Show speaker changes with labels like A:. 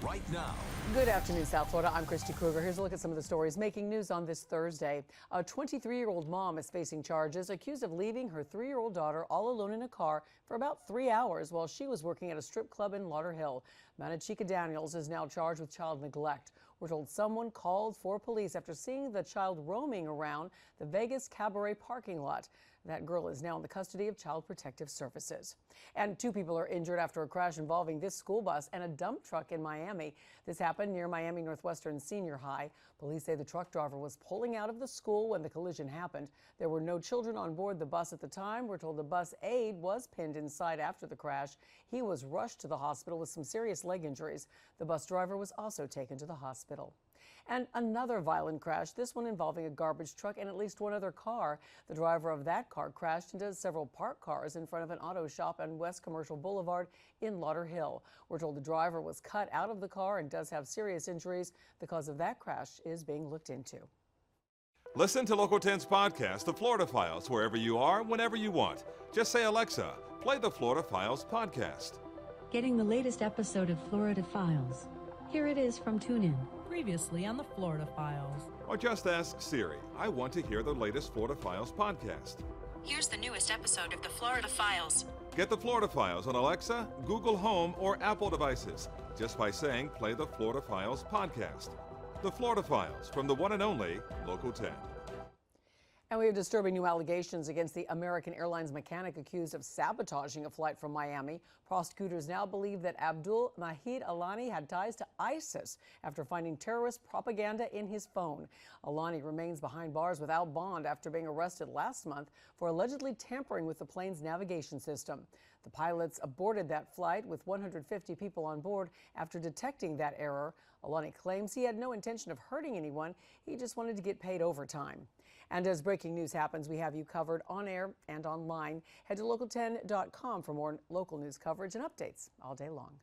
A: right now.
B: Good afternoon, South Florida. I'm Christy Kruger. Here's a look at some of the stories making news on this Thursday. A 23-year-old mom is facing charges accused of leaving her 3-year-old daughter all alone in a car for about 3 hours while she was working at a strip club in Lauderhill. Manachika Daniels is now charged with child neglect. We're told someone called for police after seeing the child roaming around the Vegas Cabaret parking lot. That girl is now in the custody of Child Protective Services. And 2 people are injured after a crash involving this school bus and a dump truck in Miami. This happened near Miami Northwestern Senior High. Police say the truck driver was pulling out of the school when the collision happened. There were no children on board the bus at the time. We're told the bus aide was pinned inside after the crash. He was rushed to the hospital with some serious leg injuries. The bus driver was also taken to the hospital. And another violent crash, this one involving a garbage truck and at least one other car. The driver of that car crashed into several parked cars in front of an auto shop on West Commercial Boulevard in Lauderhill. We're told the driver was cut out of the car and does have serious injuries. The cause of that crash is being looked into.
C: Listen to Local 10's podcast, The Florida Files, wherever you are, whenever you want. Just say, Alexa, play the Florida Files podcast.
D: Getting the latest episode of Florida Files. Here it is from TuneIn.
E: Previously on the Florida Files.
C: Or just ask Siri, I want to hear the latest Florida Files podcast.
F: Here's the newest episode of the Florida Files.
C: Get the Florida Files on Alexa, Google Home, or Apple devices just by saying play the Florida Files podcast. The Florida Files from the one and only Local 10.
B: And we have disturbing new allegations against the American Airlines mechanic accused of sabotaging a flight from Miami. Prosecutors now believe that Abdul Mahid Alani had ties to ISIS after finding terrorist propaganda in his phone. Alani remains behind bars without bond after being arrested last month for allegedly tampering with the plane's navigation system. The pilots aborted that flight with 150 people on board after detecting that error. Alani claims he had no intention of hurting anyone. He just wanted to get paid overtime. And as breaking news happens, we have you covered on air and online. Head to local10.com for more local news coverage and updates all day long.